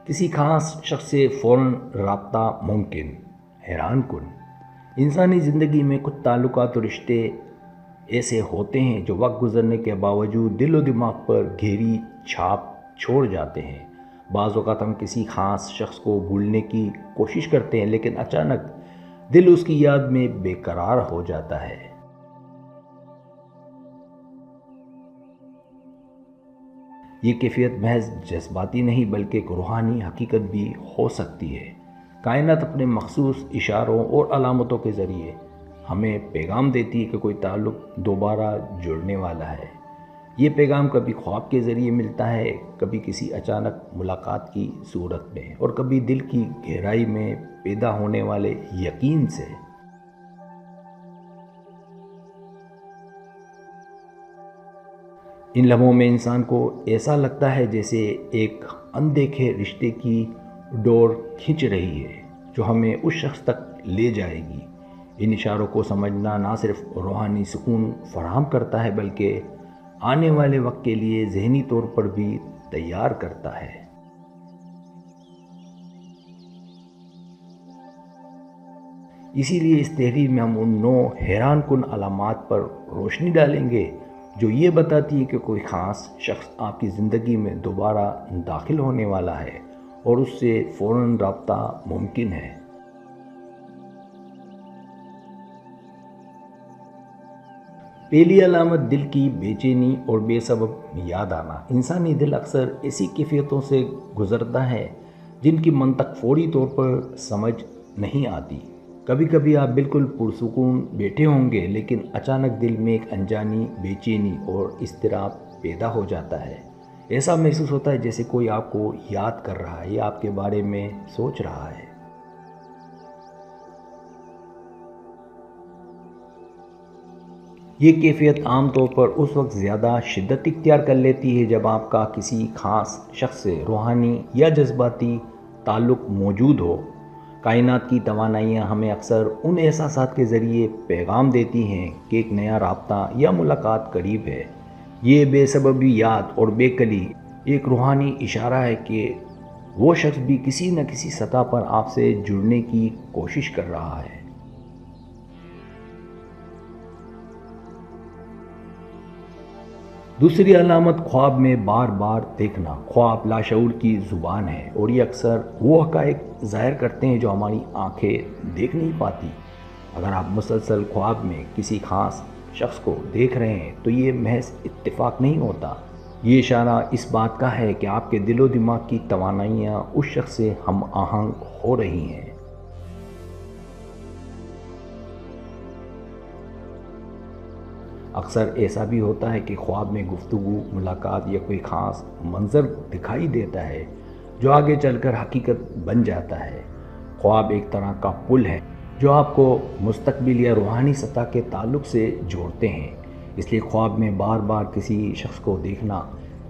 کسی خاص شخص سے فوراً رابطہ ممکن، حیران کن۔ انسانی زندگی میں کچھ تعلقات اور رشتے ایسے ہوتے ہیں جو وقت گزرنے کے باوجود دل و دماغ پر گہری چھاپ چھوڑ جاتے ہیں۔ بعض اوقات ہم کسی خاص شخص کو بھولنے کی کوشش کرتے ہیں، لیکن اچانک دل اس کی یاد میں بے قرار ہو جاتا ہے۔ یہ کیفیت محض جذباتی نہیں بلکہ ایک روحانی حقیقت بھی ہو سکتی ہے۔ کائنات اپنے مخصوص اشاروں اور علامتوں کے ذریعے ہمیں پیغام دیتی ہے کہ کوئی تعلق دوبارہ جڑنے والا ہے۔ یہ پیغام کبھی خواب کے ذریعے ملتا ہے، کبھی کسی اچانک ملاقات کی صورت میں، اور کبھی دل کی گہرائی میں پیدا ہونے والے یقین سے۔ ان لمحوں میں انسان کو ایسا لگتا ہے جیسے ایک اندیکھے رشتے کی ڈور کھنچ رہی ہے جو ہمیں اس شخص تک لے جائے گی۔ ان اشاروں کو سمجھنا نہ صرف روحانی سکون فراہم کرتا ہے بلکہ آنے والے وقت کے لیے ذہنی طور پر بھی تیار کرتا ہے۔ اسی لیے اس تحریر میں ہم ان 9 حیران کن علامات پر روشنی ڈالیں گے جو یہ بتاتی ہے کہ کوئی خاص شخص آپ کی زندگی میں دوبارہ داخل ہونے والا ہے اور اس سے فوراً رابطہ ممکن ہے۔ پہلی علامت دل کی بے چینی اور بے سبب یاد آنا۔ انسانی دل اکثر ایسی کیفیتوں سے گزرتا ہے جن کی منطق فوری طور پر سمجھ نہیں آتی۔ کبھی کبھی آپ بالکل پرسکون بیٹھے ہوں گے، لیکن اچانک دل میں ایک انجانی بے چینی اور اضطراب پیدا ہو جاتا ہے۔ ایسا محسوس ہوتا ہے جیسے کوئی آپ کو یاد کر رہا ہے یا آپ کے بارے میں سوچ رہا ہے۔ یہ کیفیت عام طور پر اس وقت زیادہ شدت اختیار کر لیتی ہے جب آپ کا کسی خاص شخص سے روحانی یا جذباتی تعلق موجود ہو۔ کائنات کی توانائیاں ہمیں اکثر ان احساسات کے ذریعے پیغام دیتی ہیں کہ ایک نیا رابطہ یا ملاقات قریب ہے۔ یہ بے سببی یاد اور بے کلی ایک روحانی اشارہ ہے کہ وہ شخص بھی کسی نہ کسی سطح پر آپ سے جڑنے کی کوشش کر رہا ہے۔ دوسری علامت خواب میں بار بار دیکھنا۔ خواب لاشعور کی زبان ہے اور یہ اکثر وہ حقائق ظاہر کرتے ہیں جو ہماری آنکھیں دیکھ نہیں پاتی۔ اگر آپ مسلسل خواب میں کسی خاص شخص کو دیکھ رہے ہیں تو یہ محض اتفاق نہیں ہوتا، یہ اشارہ اس بات کا ہے کہ آپ کے دل و دماغ کی توانائیاں اس شخص سے ہم آہنگ ہو رہی ہیں۔ اکثر ایسا بھی ہوتا ہے کہ خواب میں گفتگو، ملاقات یا کوئی خاص منظر دکھائی دیتا ہے جو آگے چل کر حقیقت بن جاتا ہے۔ خواب ایک طرح کا پل ہے جو آپ کو مستقبل یا روحانی سطح کے تعلق سے جوڑتے ہیں۔ اس لیے خواب میں بار بار کسی شخص کو دیکھنا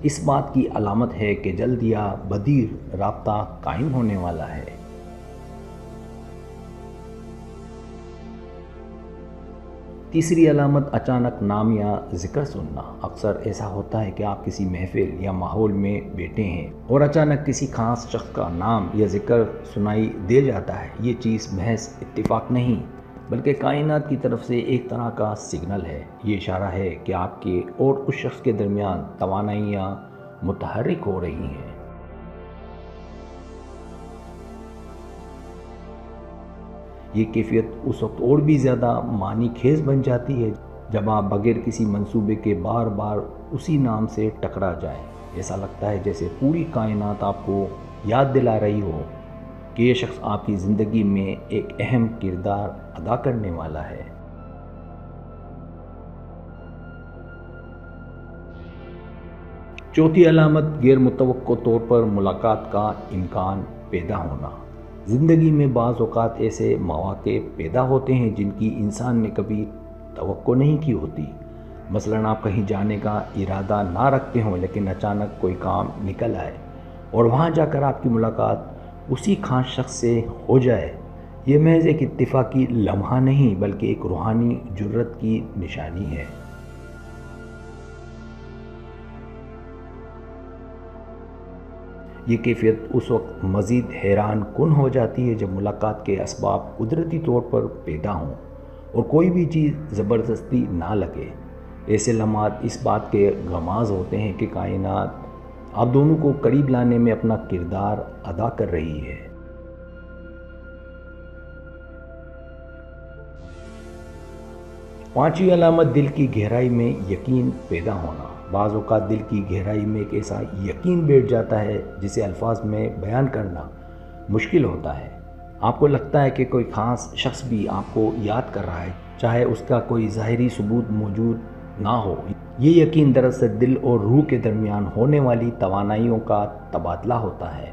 اس بات کی علامت ہے کہ جلد یا بدیر رابطہ قائم ہونے والا ہے۔ تیسری علامت اچانک نام یا ذکر سننا۔ اکثر ایسا ہوتا ہے کہ آپ کسی محفل یا ماحول میں بیٹھے ہیں اور اچانک کسی خاص شخص کا نام یا ذکر سنائی دے جاتا ہے۔ یہ چیز محض اتفاق نہیں بلکہ کائنات کی طرف سے ایک طرح کا سگنل ہے۔ یہ اشارہ ہے کہ آپ کے اور اس شخص کے درمیان توانائیاں متحرک ہو رہی ہیں۔ یہ کیفیت اس وقت اور بھی زیادہ معنی خیز بن جاتی ہے جب آپ بغیر کسی منصوبے کے بار بار اسی نام سے ٹکرا جائیں۔ ایسا لگتا ہے جیسے پوری کائنات آپ کو یاد دلا رہی ہو کہ یہ شخص آپ کی زندگی میں ایک اہم کردار ادا کرنے والا ہے۔ چوتھی علامت غیر متوقع طور پر ملاقات کا امکان پیدا ہونا۔ زندگی میں بعض اوقات ایسے مواقع پیدا ہوتے ہیں جن کی انسان نے کبھی توقع نہیں کی ہوتی۔ مثلاً آپ کہیں جانے کا ارادہ نہ رکھتے ہوں لیکن اچانک کوئی کام نکل آئے اور وہاں جا کر آپ کی ملاقات اسی خاص شخص سے ہو جائے۔ یہ محض ایک اتفاقی لمحہ نہیں بلکہ ایک روحانی جرأت کی نشانی ہے۔ یہ کیفیت اس وقت مزید حیران کن ہو جاتی ہے جب ملاقات کے اسباب قدرتی طور پر پیدا ہوں اور کوئی بھی چیز زبردستی نہ لگے۔ ایسے لمحات اس بات کے غماز ہوتے ہیں کہ کائنات آپ دونوں کو قریب لانے میں اپنا کردار ادا کر رہی ہے۔ پانچویں علامت دل کی گہرائی میں یقین پیدا ہونا۔ بعض اوقات دل کی گہرائی میں ایک ایسا یقین بیٹھ جاتا ہے جسے الفاظ میں بیان کرنا مشکل ہوتا ہے۔ آپ کو لگتا ہے کہ کوئی خاص شخص بھی آپ کو یاد کر رہا ہے، چاہے اس کا کوئی ظاہری ثبوت موجود نہ ہو۔ یہ یقین دراصل دل اور روح کے درمیان ہونے والی توانائیوں کا تبادلہ ہوتا ہے۔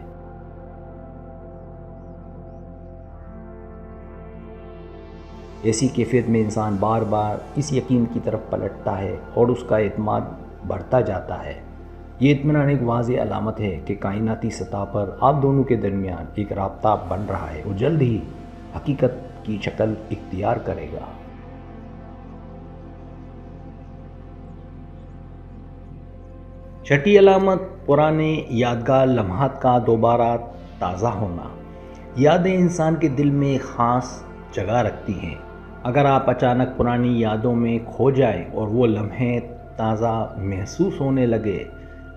ایسی کیفیت میں انسان بار بار اس یقین کی طرف پلٹتا ہے اور اس کا اعتماد بڑھتا جاتا ہے۔ یہ اطمینان ایک واضح علامت ہے کہ کائناتی سطح پر آپ دونوں کے درمیان ایک رابطہ بن رہا ہے اور جلد ہی حقیقت کی شکل اختیار کرے گا۔ چھٹی علامت پرانے یادگار لمحات کا دوبارہ تازہ ہونا۔ یادیں انسان کے دل میں خاص جگہ رکھتی ہیں۔ اگر آپ اچانک پرانی یادوں میں کھو جائیں اور وہ لمحے تازہ محسوس ہونے لگے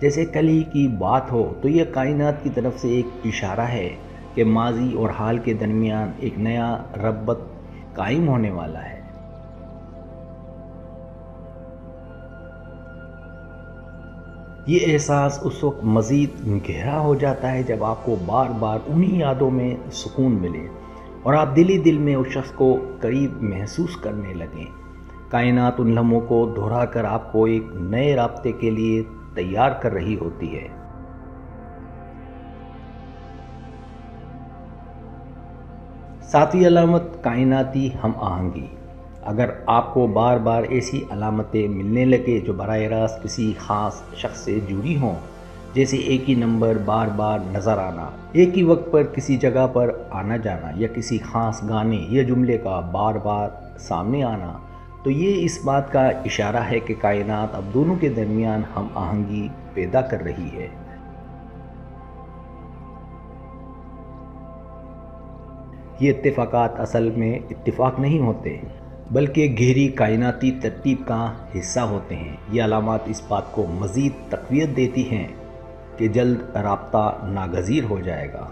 جیسے کل ہی کی بات ہو، تو یہ کائنات کی طرف سے ایک اشارہ ہے کہ ماضی اور حال کے درمیان ایک نیا ربط قائم ہونے والا ہے۔ یہ احساس اس وقت مزید گہرا ہو جاتا ہے جب آپ کو بار بار انہی یادوں میں سکون ملے اور آپ دل ہی دل میں اس شخص کو قریب محسوس کرنے لگیں۔ کائنات ان لمحوں کو دہرا کر آپ کو ایک نئے رابطے کے لیے تیار کر رہی ہوتی ہے۔ ساتویں علامت کائناتی ہم آہنگی۔ اگر آپ کو بار بار ایسی علامتیں ملنے لگے جو براہ راست کسی خاص شخص سے جڑی ہوں، جیسے ایک ہی نمبر بار بار نظر آنا، ایک ہی وقت پر کسی جگہ پر آنا جانا، یا کسی خاص گانے یا جملے کا بار بار سامنے آنا، تو یہ اس بات کا اشارہ ہے کہ کائنات اب دونوں کے درمیان ہم آہنگی پیدا کر رہی ہے۔ یہ اتفاقات اصل میں اتفاق نہیں ہوتے، بلکہ گہری کائناتی ترتیب کا حصہ ہوتے ہیں۔ یہ علامات اس بات کو مزید تقویت دیتی ہیں کہ جلد رابطہ ناگزیر ہو جائے گا۔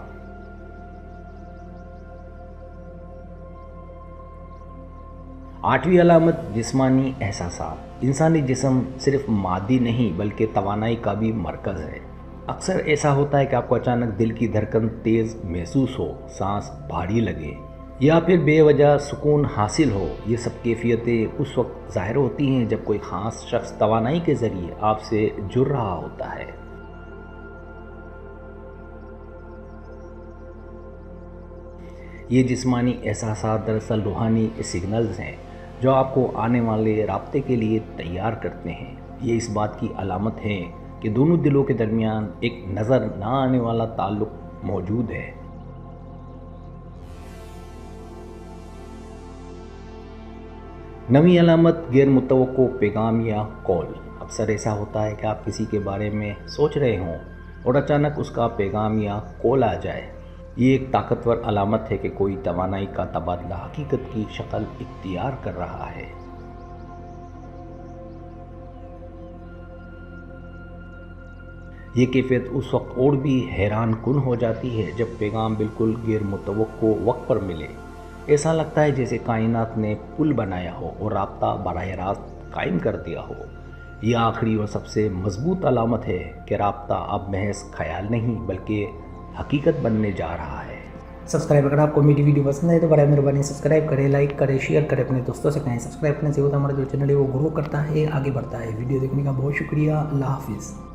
آٹھویں علامت جسمانی احساسات۔ انسانی جسم صرف مادی نہیں بلکہ توانائی کا بھی مرکز ہے۔ اکثر ایسا ہوتا ہے کہ آپ کو اچانک دل کی دھڑکن تیز محسوس ہو، سانس بھاری لگے یا پھر بے وجہ سکون حاصل ہو۔ یہ سب کیفیتیں اس وقت ظاہر ہوتی ہیں جب کوئی خاص شخص توانائی کے ذریعے آپ سے جڑ رہا ہوتا ہے۔ یہ جسمانی احساسات دراصل روحانی سگنلز ہیں جو آپ کو آنے والے رابطے کے لیے تیار کرتے ہیں۔ یہ اس بات کی علامت ہے کہ دونوں دلوں کے درمیان ایک نظر نہ آنے والا تعلق موجود ہے۔ نویں علامت غیر متوقع پیغام یا کال۔ اکثر ایسا ہوتا ہے کہ آپ کسی کے بارے میں سوچ رہے ہوں اور اچانک اس کا پیغام یا کال آ جائے۔ یہ ایک طاقتور علامت ہے کہ کوئی توانائی کا تبادلہ حقیقت کی شکل اختیار کر رہا ہے۔ یہ کیفیت اس وقت اور بھی حیران کن ہو جاتی ہے جب پیغام بالکل غیر متوقع وقت پر ملے۔ ایسا لگتا ہے جیسے کائنات نے پل بنایا ہو اور رابطہ براہ راست قائم کر دیا ہو۔ یہ آخری اور سب سے مضبوط علامت ہے کہ رابطہ اب محض خیال نہیں بلکہ حقیقت بننے جا رہا ہے۔ سبسکرائب اگر آپ کو میری ویڈیو پسند ہے تو برائے مہربانی سبسکرائب کریں، لائک کریں، شیئر کریں، اپنے دوستوں سے کہیں۔ سبسکرائب کرنے سے ہوتا ہمارا جو چینل ہے وہ گرو کرتا ہے، آگے بڑھتا ہے۔ ویڈیو دیکھنے کا بہت شکریہ۔ اللہ حافظ۔